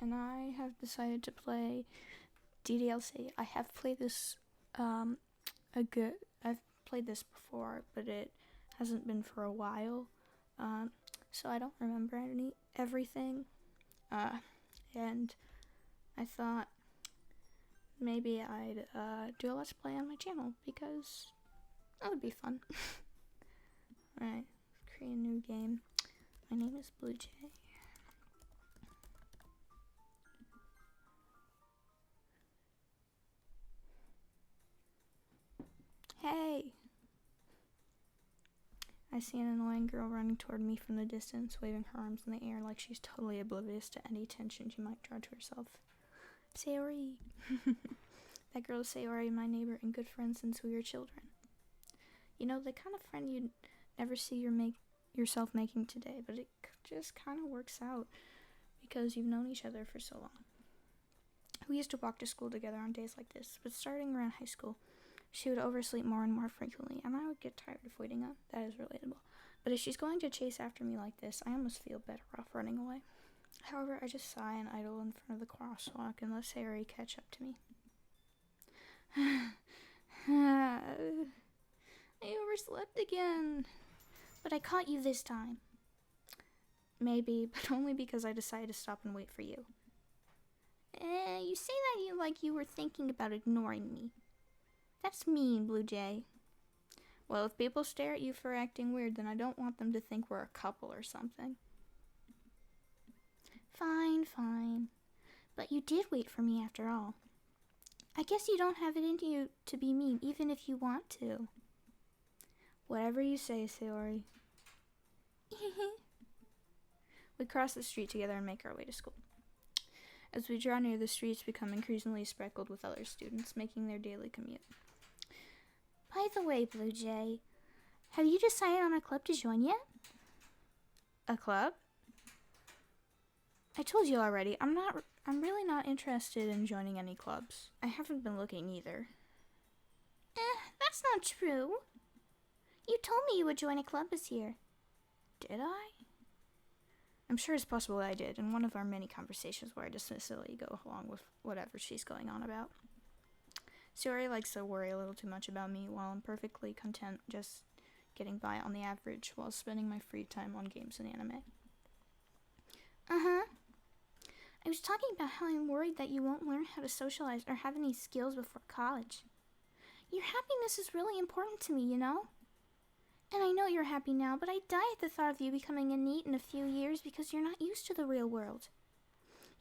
and I have decided to play DDLC. I have played this I've played this before, but it hasn't been for a while, so I don't remember everything, and I thought maybe I'd do a Let's Play on my channel, because that would be fun. Alright, create a new game. My name is Bluejay. Hey! I see an annoying girl running toward me from the distance, waving her arms in the air like she's totally oblivious to any attention she might draw to herself. Sayori! That girl is Sayori, my neighbor and good friend since we were children. You know, the kind of friend you'd never see yourself making today, but it just kind of works out because you've known each other for so long. We used to walk to school together on days like this, but starting around high school, she would oversleep more and more frequently, and I would get tired of waiting up. That is relatable. But if she's going to chase after me like this, I almost feel better off running away. However, I just sigh and idle in front of the crosswalk and let Sayori catch up to me. I overslept again. But I caught you this time. Maybe, but only because I decided to stop and wait for you. You say that like you were thinking about ignoring me. That's mean, Bluejay. Well, if people stare at you for acting weird, then I don't want them to think we're a couple or something. Fine, fine. But you did wait for me after all. I guess you don't have it in you to be mean, even if you want to. Whatever you say, Sayori. We cross the street together and make our way to school. As we draw near, the streets become increasingly speckled with other students making their daily commute. By the way, Bluejay, have you decided on a club to join yet? A club? I told you already, I'm really not interested in joining any clubs. I haven't been looking either. That's not true. You told me you would join a club this year. Did I? I'm sure it's possible that I did, in one of our many conversations where I dismissively go along with whatever she's going on about. Sayori likes to worry a little too much about me, while I'm perfectly content just getting by on the average while spending my free time on games and anime. I was talking about how I'm worried that you won't learn how to socialize or have any skills before college. Your happiness is really important to me, you know? And I know you're happy now, but I die at the thought of you becoming a NEET in a few years because you're not used to the real world.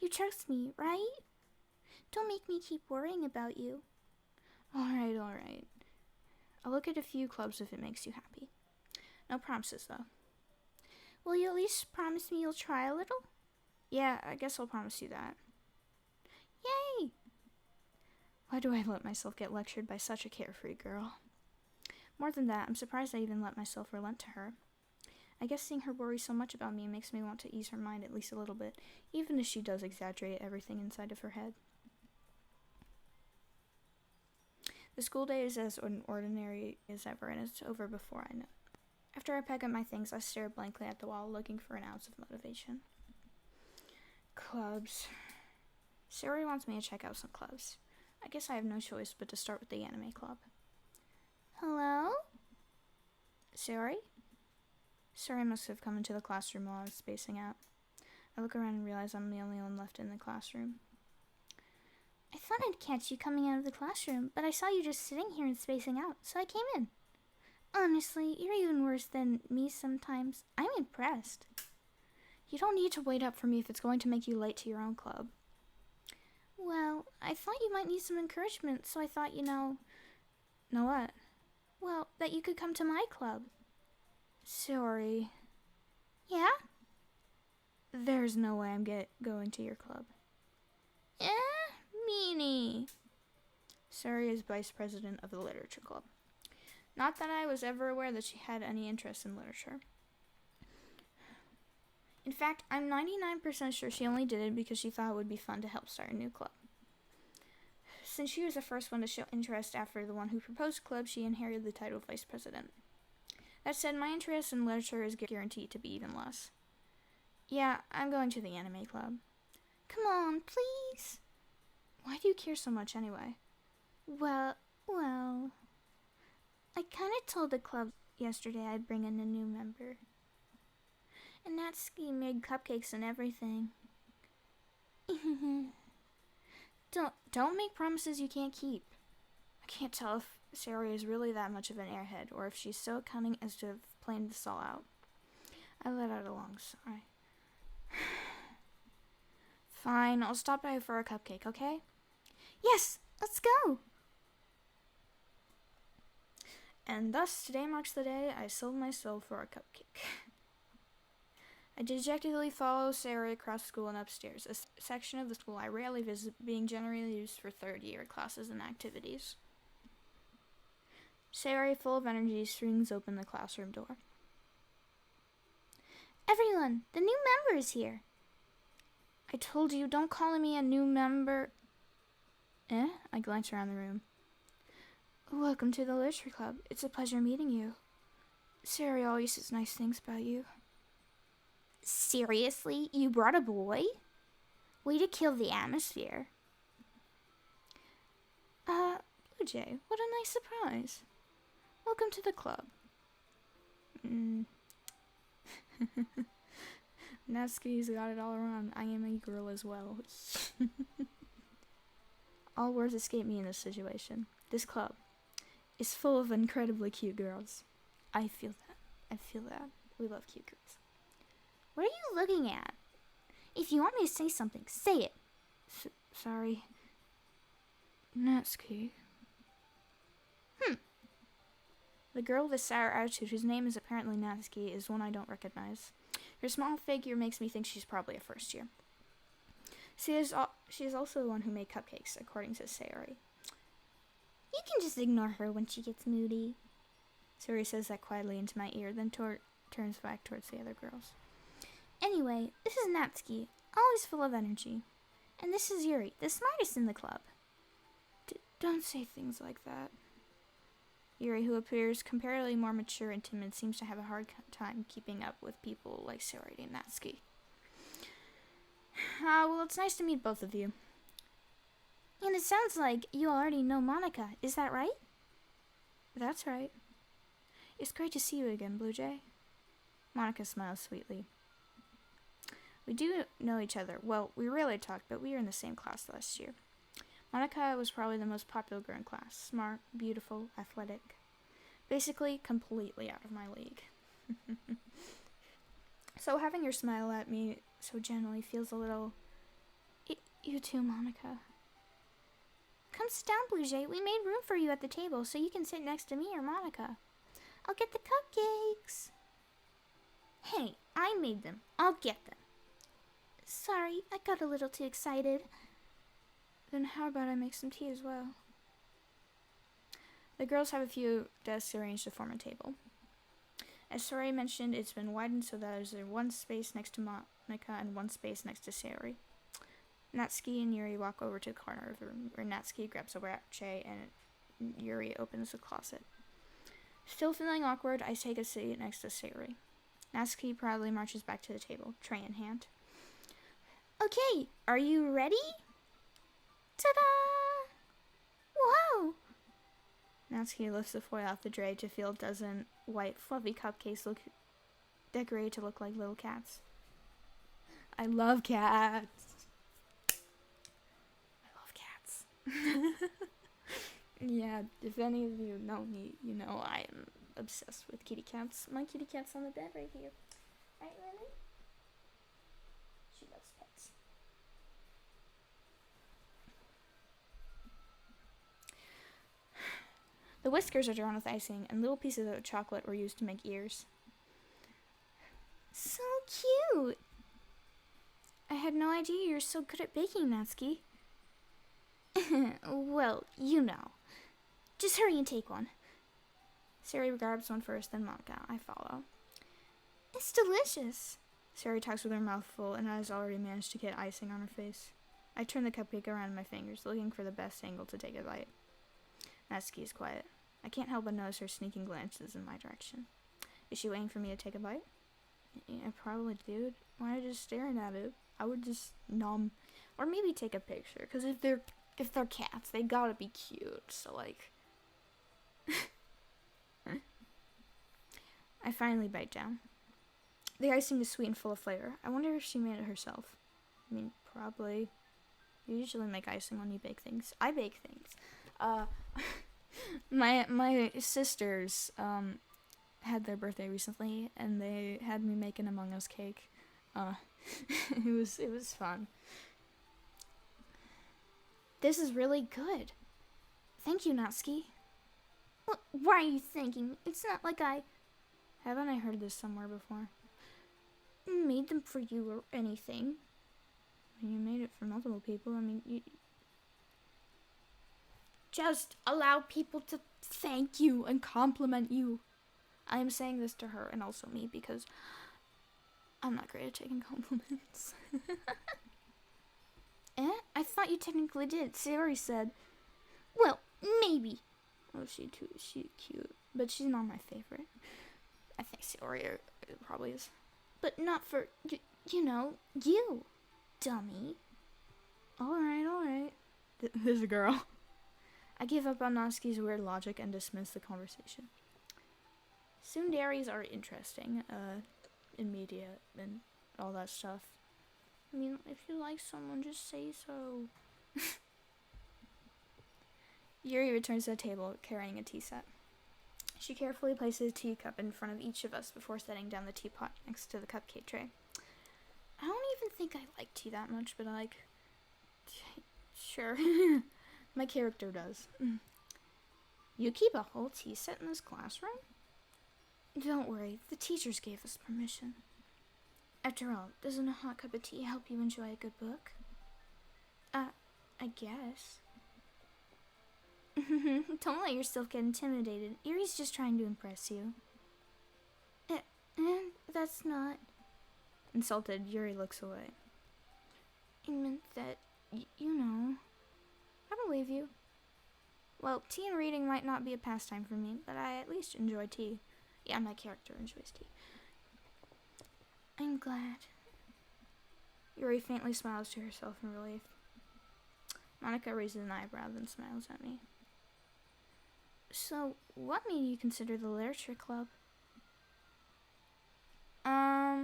You trust me, right? Don't make me keep worrying about you. Alright. I'll look at a few clubs if it makes you happy. No promises, though. Will you at least promise me you'll try a little? Yeah, I guess I'll promise you that. Yay! Why do I let myself get lectured by such a carefree girl? More than that, I'm surprised I even let myself relent to her. I guess seeing her worry so much about me makes me want to ease her mind at least a little bit, even if she does exaggerate everything inside of her head. The school day is as ordinary as ever, and it's over before I know it. After I pack up my things, I stare blankly at the wall, looking for an ounce of motivation. Clubs. Sayori wants me to check out some clubs. I guess I have no choice but to start with the anime club. Hello? Sayori? Sayori must have come into the classroom while I was spacing out. I look around and realize I'm the only one left in the classroom. I thought I'd catch you coming out of the classroom, but I saw you just sitting here and spacing out, so I came in. Honestly, you're even worse than me sometimes. I'm impressed. You don't need to wait up for me if it's going to make you late to your own club. Well, I thought you might need some encouragement, so I thought, Know what? Well, that you could come to my club. Sorry. Yeah? There's no way I'm going to your club. Meanie. Suri is vice president of the literature club. Not that I was ever aware that she had any interest in literature. In fact, I'm 99% sure she only did it because she thought it would be fun to help start a new club. Since she was the first one to show interest after the one who proposed club, she inherited the title of vice president. That said, my interest in literature is guaranteed to be even less. Yeah, I'm going to the anime club. Come on, please. Why do you care so much anyway? Well, I kind of told the club yesterday I'd bring in a new member. And Natsuki made cupcakes and everything. Don't make promises you can't keep. I can't tell if Sarah is really that much of an airhead, or if she's so cunning as to have planned this all out. I let out a long sigh. Fine, I'll stop by for a cupcake, okay? Yes, let's go! And thus, today marks the day I sold my soul for a cupcake. I dejectedly follow Sarah across school and upstairs, a section of the school I rarely visit, being generally used for third-year classes and activities. Sarah, full of energy, swings open the classroom door. Everyone, the new member is here. I told you, don't call me a new member. I glance around the room. Welcome to the Literature Club. It's a pleasure meeting you. Sarah always says nice things about you. Seriously? You brought a boy? Way to kill the atmosphere. Bluejay, what a nice surprise. Welcome to the club. Natsuki's got it all around. I am a girl as well. All words escape me in this situation. This club is full of incredibly cute girls. I feel that. We love cute girls. What are you looking at? If you want me to say something, say it. Sorry. Natsuki. The girl with the sour attitude, whose name is apparently Natsuki, is one I don't recognize. Her small figure makes me think she's probably a first year. She is also the one who made cupcakes, according to Sayori. You can just ignore her when she gets moody. Sayori says that quietly into my ear, then turns back towards the other girls. Anyway, this is Natsuki, always full of energy. And this is Yuri, the smartest in the club. Don't say things like that. Yuri, who appears comparatively more mature and timid, seems to have a hard time keeping up with people like Sayori and Natsuki. Well, it's nice to meet both of you. And it sounds like you already know Monica, is that right? That's right. It's great to see you again, Bluejay. Monica smiles sweetly. We do know each other. Well, we rarely talk, but we were in the same class last year. Monica was probably the most popular girl in class. Smart, beautiful, athletic. Basically, completely out of my league. So having her smile at me so gently feels a little... You too, Monica. Come sit down, Bluejay. We made room for you at the table so you can sit next to me or Monica. I'll get the cupcakes. Hey, I made them. I'll get them. Sorry, I got a little too excited. Then how about I make some tea as well? The girls have a few desks arranged to form a table. As Sayori mentioned, it's been widened so that there's one space next to Monica and one space next to Sayori. Natsuki and Yuri walk over to the corner of the room, where Natsuki grabs a tray and Yuri opens the closet. Still feeling awkward, I take a seat next to Sayori. Natsuki proudly marches back to the table, tray in hand. Okay, are you ready? Ta-da! Whoa! Natsuki lifts the foil off the tray to feel a dozen white, fluffy cupcakes decorated to look like little cats. I love cats. Yeah, if any of you know me, you know I am obsessed with kitty cats. My kitty cat's on the bed right here. Right, Lily? She loves pets. The whiskers are drawn with icing, and little pieces of chocolate were used to make ears. So cute! I had no idea you were so good at baking, Natsuki. Well, you know. Just hurry and take one. Sayori grabs one first, then Monica. I follow. It's delicious. Sayori talks with her mouth full and has already managed to get icing on her face. I turn the cupcake around in my fingers, looking for the best angle to take a bite. Natsuki is quiet. I can't help but notice her sneaking glances in my direction. Is she waiting for me to take a bite? Yeah, probably, dude. Why are you just staring at it? I would just Or maybe take a picture, because if they're cats, they gotta be cute. So like, I finally bite down. The icing is sweet and full of flavor. I wonder if she made it herself. I mean, probably. You usually make icing when you bake things. I bake things. My sisters had their birthday recently, and they had me make an Among Us cake. It was fun. This is really good. Thank you, Natsuki. Why are you thanking me? It's not like I Haven't I heard this somewhere before? made them for you or anything. You made it for multiple people. I mean, you Just allow people to thank you and compliment you. I am saying this to her and also me because I'm not great at taking compliments. I thought you technically did. Sayori said. Well, maybe. Oh, she's cute, but she's not my favorite. I think Sayori probably is. But not for, you, dummy. Alright. This girl. I give up on Natsuki's weird logic and dismiss the conversation. Tsunderes are interesting, in media and all that stuff. I mean, if you like someone, just say so. Yuri returns to the table, carrying a tea set. She carefully places a teacup in front of each of us before setting down the teapot next to the cupcake tray. I don't even think I like tea that much, but sure. My character does. You keep a whole tea set in this classroom? Don't worry, the teachers gave us permission. After all, doesn't a hot cup of tea help you enjoy a good book? I guess. Don't let yourself get intimidated. Yuri's just trying to impress you. That's not... Insulted, Yuri looks away. I meant that, I believe you. Well, tea and reading might not be a pastime for me, but I at least enjoy tea. Yeah, my character enjoys tea. I'm glad. Yuri faintly smiles to herself in relief. Monica raises an eyebrow, then smiles at me. So, what made you consider the literature club? I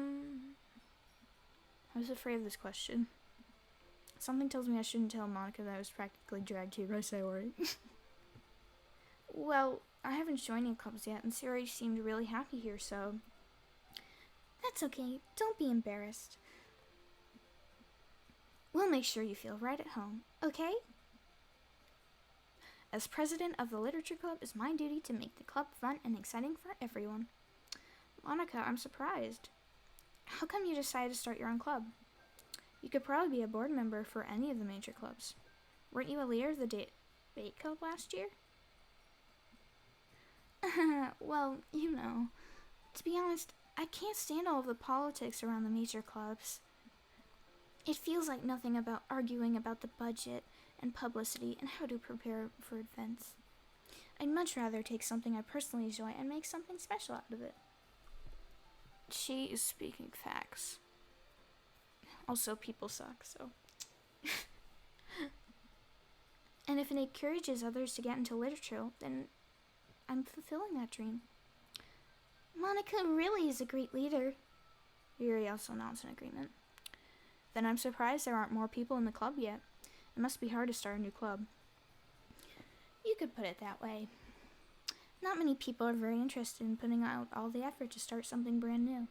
was afraid of this question. Something tells me I shouldn't tell Monica that I was practically dragged here by Sayori. Well, I haven't joined any clubs yet, and Sayori seemed really happy here, so... That's okay. Don't be embarrassed. We'll make sure you feel right at home, okay? As president of the literature club, it's my duty to make the club fun and exciting for everyone. Monica, I'm surprised. How come you decided to start your own club? You could probably be a board member for any of the major clubs. Weren't you a leader of the debate club last year? Well, to be honest, I can't stand all of the politics around the major clubs. It feels like nothing about arguing about the budget and publicity and how to prepare for events. I'd much rather take something I personally enjoy and make something special out of it. She is speaking facts. Also, people suck, so... And if it encourages others to get into literature, then I'm fulfilling that dream. Monica really is a great leader. Yuri also nods in agreement. Then I'm surprised there aren't more people in the club yet. It must be hard to start a new club. You could put it that way. Not many people are very interested in putting out all the effort to start something brand new.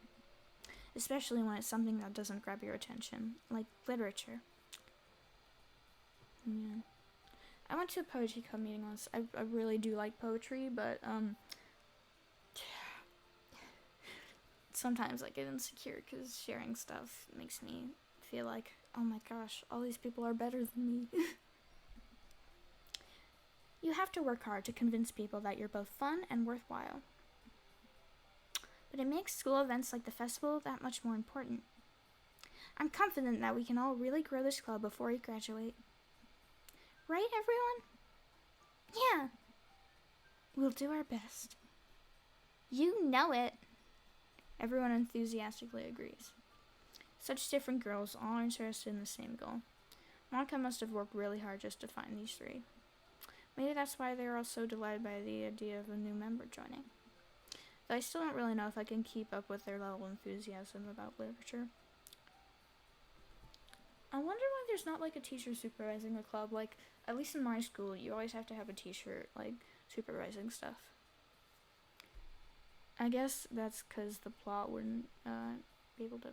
Especially when it's something that doesn't grab your attention, like literature. Yeah. I went to a poetry club meeting once. I really do like poetry, but sometimes I get insecure because sharing stuff makes me feel like, oh my gosh, all these people are better than me. You have to work hard to convince people that you're both fun and worthwhile. But it makes school events like the festival that much more important. I'm confident that we can all really grow this club before we graduate. Right, everyone? Yeah. We'll do our best. You know it. Everyone enthusiastically agrees. Such different girls, all interested in the same goal. Monica must have worked really hard just to find these three. Maybe that's why they were all so delighted by the idea of a new member joining. Though I still don't really know if I can keep up with their level of enthusiasm about literature. I wonder why there's not like a teacher supervising a club. Like, at least in my school, you always have to have a teacher like supervising stuff. I guess that's because the plot wouldn't be able to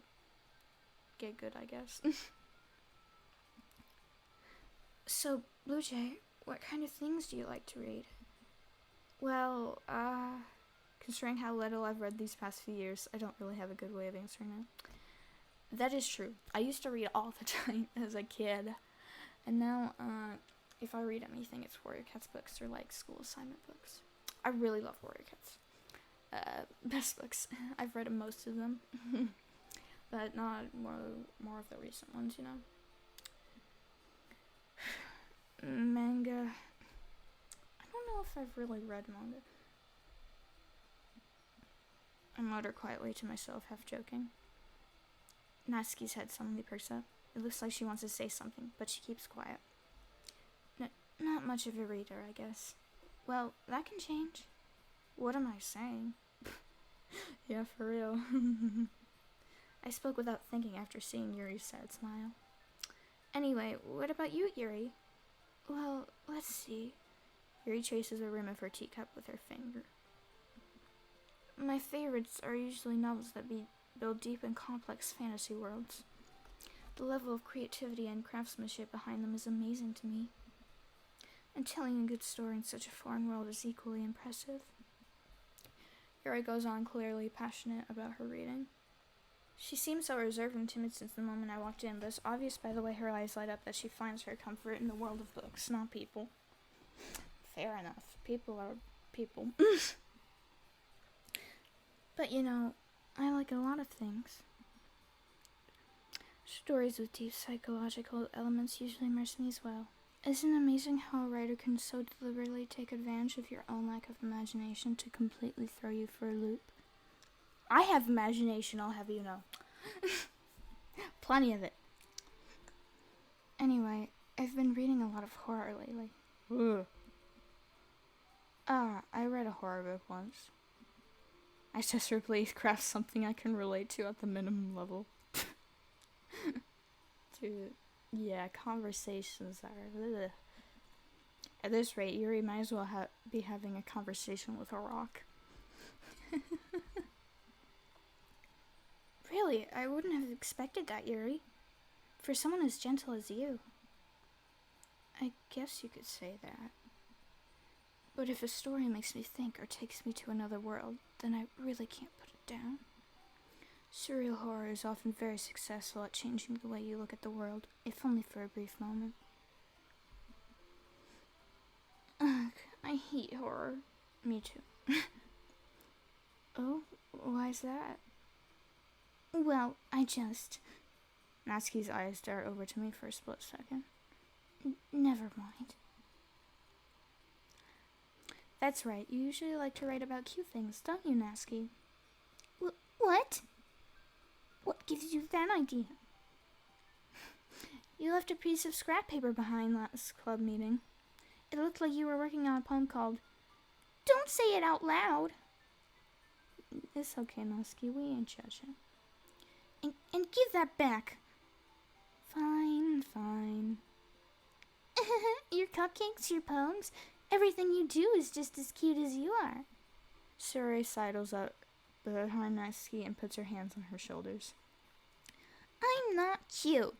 get good, I guess. So, Bluejay, what kind of things do you like to read? Well, considering how little I've read these past few years, I don't really have a good way of answering that. That is true. I used to read all the time as a kid. And now, if I read anything, it's Warrior Cats books or like school assignment books. I really love Warrior Cats. Best books. I've read most of them. But not more of the recent ones, you know. Manga. I don't know if I've really read manga. I mutter quietly to myself, half joking. Natsuki's head suddenly perks up. It looks like she wants to say something, but she keeps quiet. Not much of a reader, I guess. Well, that can change. What am I saying? Yeah, for real. I spoke without thinking after seeing Yuri's sad smile. Anyway, what about you, Yuri? Well, let's see. Yuri traces the rim of her teacup with her finger. My favorites are usually novels that build deep and complex fantasy worlds. The level of creativity and craftsmanship behind them is amazing to me. And telling a good story in such a foreign world is equally impressive. Yuri goes on, clearly passionate about her reading. She seems so reserved and timid since the moment I walked in, but it's obvious by the way her eyes light up that she finds her comfort in the world of books, not people. Fair enough. People are people. But you know, I like a lot of things. Stories with deep psychological elements usually immerse me as well. Isn't it amazing how a writer can so deliberately take advantage of your own lack of imagination to completely throw you for a loop? I have imagination, I'll have you know. Plenty of it. Anyway, I've been reading a lot of horror lately. Ugh. I read a horror book once. I desperately craft something I can relate to at the minimum level. Dude, yeah, conversations are... Ugh. At this rate, Yuri might as well be having a conversation with a rock. Really, I wouldn't have expected that, Yuri. For someone as gentle as you. I guess you could say that. But if a story makes me think or takes me to another world, then I really can't put it down. Surreal horror is often very successful at changing the way you look at the world, if only for a brief moment. Ugh, I hate horror. Me too. Oh, why's that? Well, I just... Natsuki's eyes dart over to me for a split second. Never mind. That's right, you usually like to write about cute things, don't you, Natsuki? What? What gives you that idea? You left a piece of scrap paper behind last club meeting. It looked like you were working on a poem called Don't Say It Out Loud. It's okay, Natsuki, we ain't judging. And give that back. Fine, fine. Your cupcakes, your poems, everything you do is just as cute as you are. Suri sidles up behind Natsuki and puts her hands on her shoulders. I'm not cute.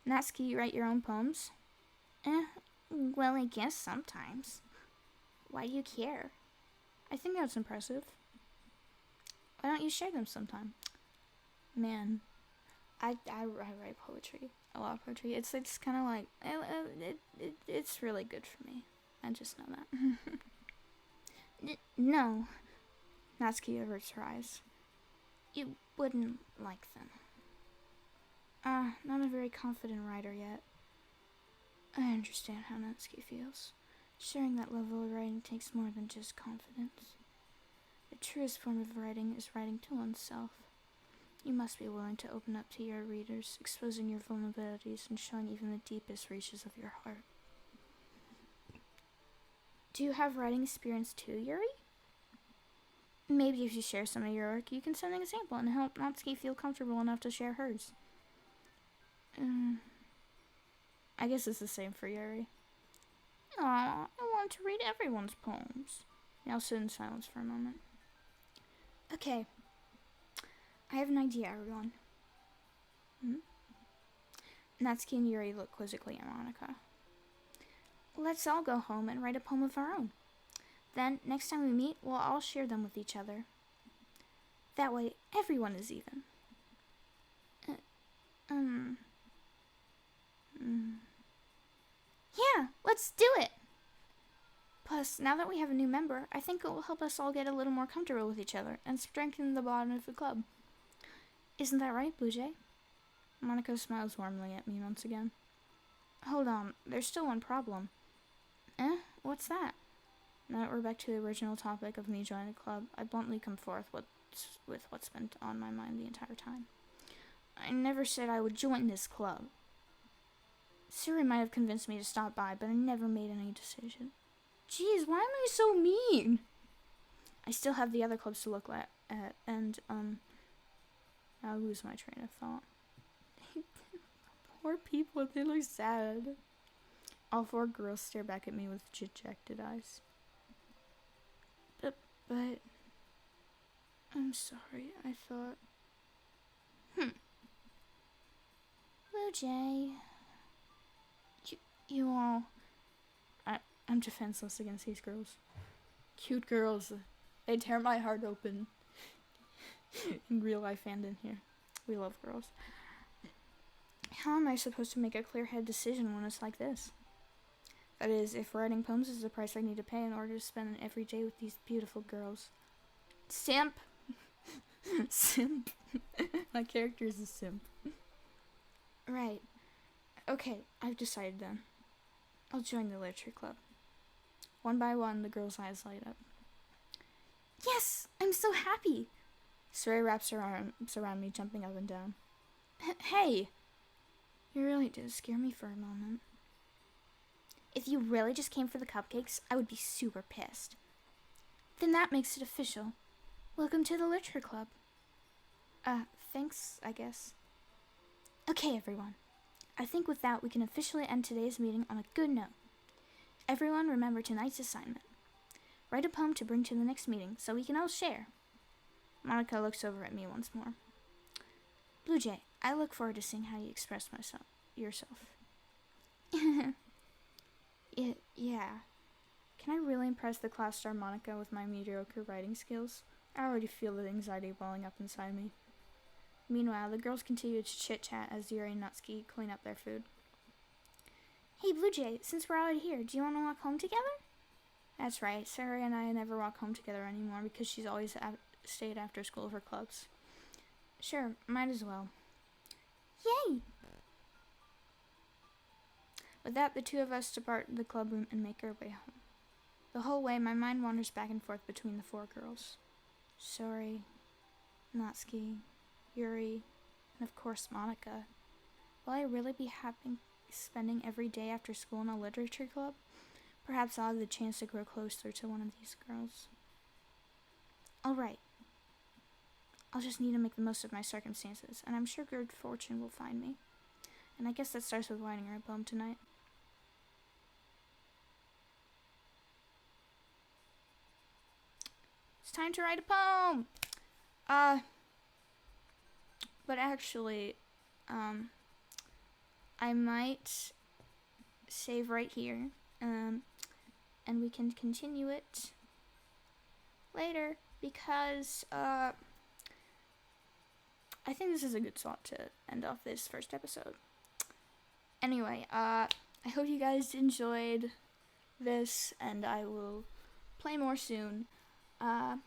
Natsuki, you write your own poems? Well, I guess sometimes. Why do you care? I think that's impressive. Why don't you share them sometime? Man, I write poetry. A lot of poetry. It's kind of like, it's really good for me. I just know that. No. Natsuki averts her eyes. You wouldn't like them. Not a very confident writer yet. I understand how Natsuki feels. Sharing that level of writing takes more than just confidence. The truest form of writing is writing to oneself. You must be willing to open up to your readers, exposing your vulnerabilities and showing even the deepest reaches of your heart. Do you have writing experience too, Yuri? Maybe if you share some of your work, you can set an example and help Natsuki feel comfortable enough to share hers. I guess it's the same for Yuri. Aw, I want to read everyone's poems. Now sit in silence for a moment. Okay. I have an idea, everyone. Natsuki and Yuri look quizzically at Monica. Let's all go home and write a poem of our own. Then, next time we meet, we'll all share them with each other. That way, everyone is even. Yeah, let's do it! Plus, now that we have a new member, I think it will help us all get a little more comfortable with each other and strengthen the bond of the club. Isn't that right, Bluejay? Monica smiles warmly at me once again. Hold on, there's still one problem. What's that? Now that we're back to the original topic of me joining the club, I bluntly come forth with what's been on my mind the entire time. I never said I would join this club. Siri might have convinced me to stop by, but I never made any decision. Jeez, why am I so mean? I still have the other clubs to look at, and, I'll lose my train of thought. Poor people, they look sad. All four girls stare back at me with dejected eyes. But, I'm sorry, I thought. Bluejay. You all... I'm defenseless against these girls. Cute girls. They tear my heart open. In real life and in here. We love girls. How am I supposed to make a clear-headed decision when it's like this? That is, if writing poems is the price I need to pay in order to spend an every day with these beautiful girls. Simp! Simp. My character is a simp. Right. Okay, I've decided then. I'll join the literature club. One by one, the girls' eyes light up. Yes! I'm so happy! Saray wraps her arms around me, jumping up and down. Hey! You really did scare me for a moment. If you really just came for the cupcakes, I would be super pissed. Then that makes it official. Welcome to the literature club. Thanks, I guess. Okay, everyone. I think with that, we can officially end today's meeting on a good note. Everyone remember tonight's assignment. Write a poem to bring to the next meeting so we can all share. Monica looks over at me once more. Bluejay, I look forward to seeing how you express yourself. Yeah. Can I really impress the class star Monica with my mediocre writing skills? I already feel the anxiety welling up inside me. Meanwhile, the girls continue to chit-chat as Yuri and Natsuki clean up their food. Hey, Bluejay, since we're already here, do you want to walk home together? That's right. Sarah and I never walk home together anymore because she's always stayed after school for clubs. Sure, might as well. Yay! With that, the two of us depart the club room and make our way home. The whole way, my mind wanders back and forth between the four girls. Sori, Natsuki, Yuri, and of course Monica. Will I really be happy spending every day after school in a literature club? Perhaps I'll have the chance to grow closer to one of these girls. Alright. I'll just need to make the most of my circumstances, and I'm sure good fortune will find me. And I guess that starts with writing her a poem tonight. It's time to write a poem! But actually, I might save right here, and we can continue it later, because, I think this is a good spot to end off this first episode. Anyway, I hope you guys enjoyed this, and I will play more soon. Bye!